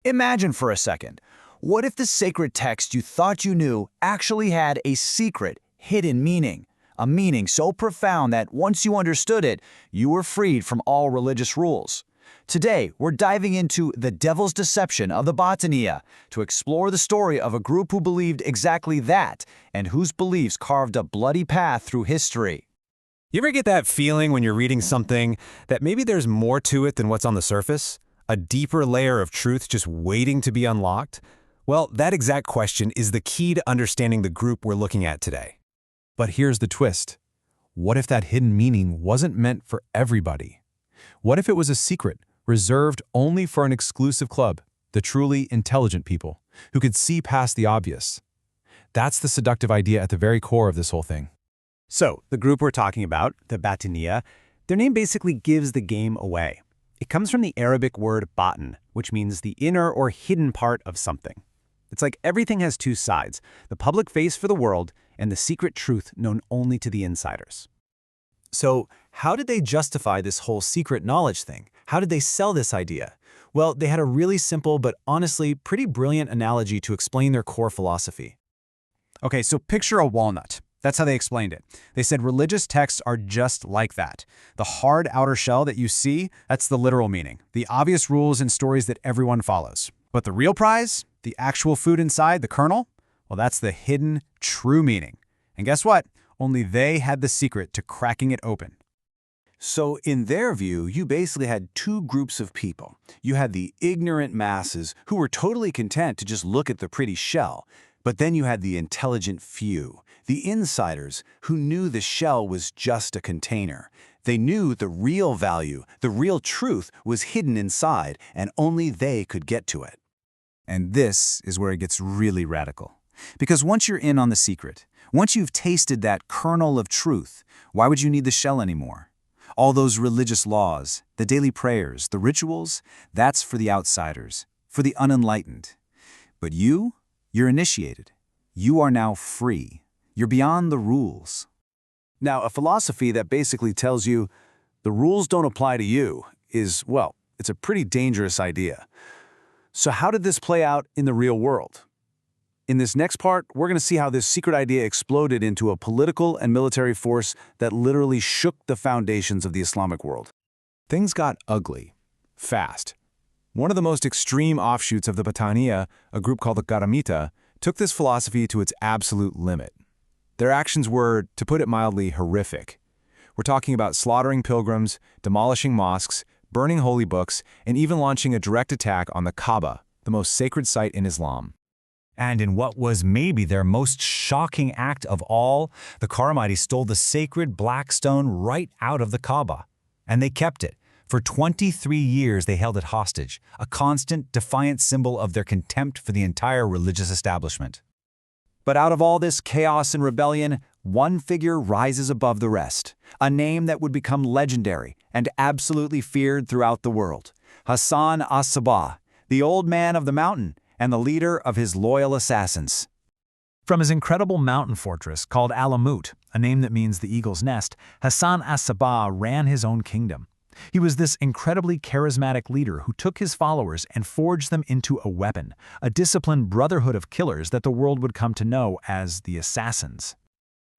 Imagine for a second, what if the sacred text you thought you knew actually had a secret, hidden meaning? A meaning so profound that once you understood it, you were freed from all religious rules. Today, we're diving into the devil's deception of the Bataniya to explore the story of a group who believed exactly that and whose beliefs carved a bloody path through history. You ever get that feeling when you're reading something that maybe there's more to it than what's on the surface? A deeper layer of truth just waiting to be unlocked? Well, that exact question is the key to understanding the group we're looking at today. But here's the twist. What if that hidden meaning wasn't meant for everybody? What if it was a secret, reserved only for an exclusive club, the truly intelligent people, who could see past the obvious? That's the seductive idea at the very core of this whole thing. So, the group we're talking about, the Bataniya, their name basically gives the game away. It comes from the Arabic word batan, which means the inner or hidden part of something. It's like everything has two sides, the public face for the world and the secret truth known only to the insiders. So, how did they justify this whole secret knowledge thing? How did they sell this idea? Well, they had a really simple but honestly pretty brilliant analogy to explain their core philosophy. Okay, so picture a walnut. That's how they explained it. They said religious texts are just like that. The hard outer shell that you see, that's the literal meaning. The obvious rules and stories that everyone follows. But the real prize, the actual food inside, the kernel, well, that's the hidden, true meaning. And guess what? Only they had the secret to cracking it open. So in their view, you basically had two groups of people. You had the ignorant masses who were totally content to just look at the pretty shell. But then you had the intelligent few, the insiders who knew the shell was just a container. They knew the real value, the real truth was hidden inside, and only they could get to it. And this is where it gets really radical. Because once you're in on the secret, once you've tasted that kernel of truth, why would you need the shell anymore? All those religious laws, the daily prayers, the rituals, that's for the outsiders, for the unenlightened. But you're initiated. You are now free. You're beyond the rules. Now, a philosophy that basically tells you the rules don't apply to you is, well, it's a pretty dangerous idea. So how did this play out in the real world? In this next part, we're going to see how this secret idea exploded into a political and military force that literally shook the foundations of the Islamic world. Things got ugly, fast. One of the most extreme offshoots of the Bataniya, a group called the Garamita, took this philosophy to its absolute limit. Their actions were, to put it mildly, horrific. We're talking about slaughtering pilgrims, demolishing mosques, burning holy books, and even launching a direct attack on the Kaaba, the most sacred site in Islam. And in what was maybe their most shocking act of all, the Karamites stole the sacred black stone right out of the Kaaba. And they kept it. For 23 years they held it hostage, a constant, defiant symbol of their contempt for the entire religious establishment. But out of all this chaos and rebellion, one figure rises above the rest, a name that would become legendary and absolutely feared throughout the world. Hassan as-Sabah, the old man of the mountain and the leader of his loyal assassins. From his incredible mountain fortress called Alamut, a name that means the eagle's nest, Hassan as-Sabah ran his own kingdom. He was this incredibly charismatic leader who took his followers and forged them into a weapon, a disciplined brotherhood of killers that the world would come to know as the Assassins.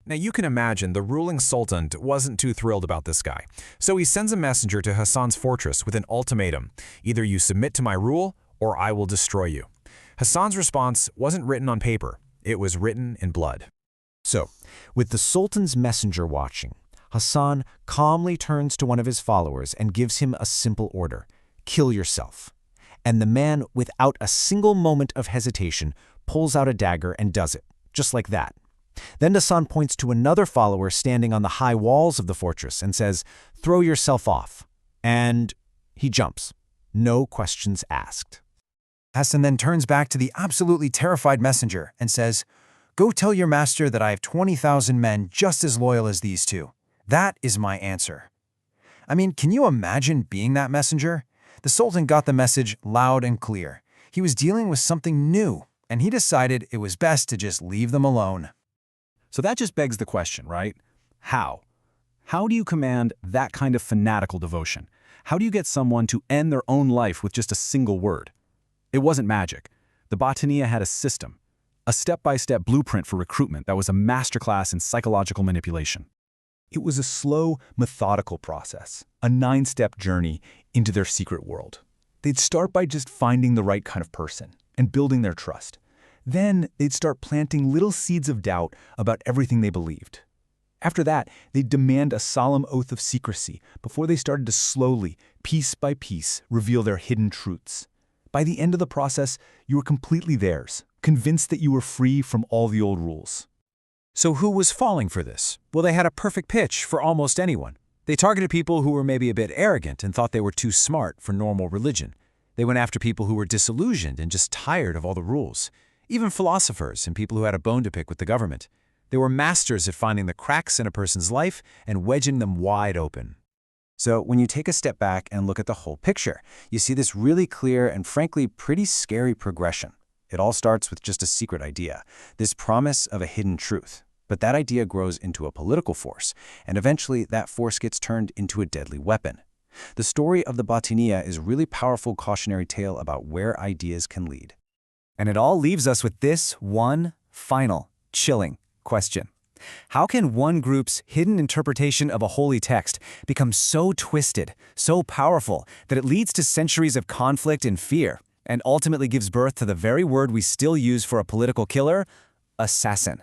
Now you can imagine the ruling sultan wasn't too thrilled about this guy. So he sends a messenger to Hassan's fortress with an ultimatum. Either you submit to my rule or I will destroy you. Hassan's response wasn't written on paper. It was written in blood. So, with the Sultan's messenger watching, Hassan calmly turns to one of his followers and gives him a simple order: kill yourself. And the man, without a single moment of hesitation, pulls out a dagger and does it, just like that. Then Hassan points to another follower standing on the high walls of the fortress and says, "Throw yourself off." And he jumps, no questions asked. Hassan then turns back to the absolutely terrified messenger and says, "Go tell your master that I have 20,000 men just as loyal as these two. That is my answer." I mean, can you imagine being that messenger? The Sultan got the message loud and clear. He was dealing with something new, and he decided it was best to just leave them alone. So that just begs the question, right? How? How do you command that kind of fanatical devotion? How do you get someone to end their own life with just a single word? It wasn't magic. The Batiniya had a system, a step-by-step blueprint for recruitment that was a masterclass in psychological manipulation. It was a slow, methodical process, a 9-step journey into their secret world. They'd start by just finding the right kind of person and building their trust. Then they'd start planting little seeds of doubt about everything they believed. After that, they'd demand a solemn oath of secrecy before they started to slowly, piece by piece, reveal their hidden truths. By the end of the process, you were completely theirs, convinced that you were free from all the old rules. So who was falling for this? Well, they had a perfect pitch for almost anyone. They targeted people who were maybe a bit arrogant and thought they were too smart for normal religion. They went after people who were disillusioned and just tired of all the rules. Even philosophers and people who had a bone to pick with the government. They were masters at finding the cracks in a person's life and wedging them wide open. So when you take a step back and look at the whole picture, you see this really clear and frankly pretty scary progression. It all starts with just a secret idea, this promise of a hidden truth. But that idea grows into a political force, and eventually that force gets turned into a deadly weapon. The story of the Batiniya is a really powerful cautionary tale about where ideas can lead. And it all leaves us with this one final, chilling question. How can one group's hidden interpretation of a holy text become so twisted, so powerful, that it leads to centuries of conflict and fear, and ultimately gives birth to the very word we still use for a political killer, assassin?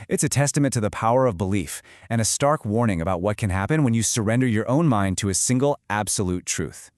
It's a testament to the power of belief, and a stark warning about what can happen when you surrender your own mind to a single absolute truth.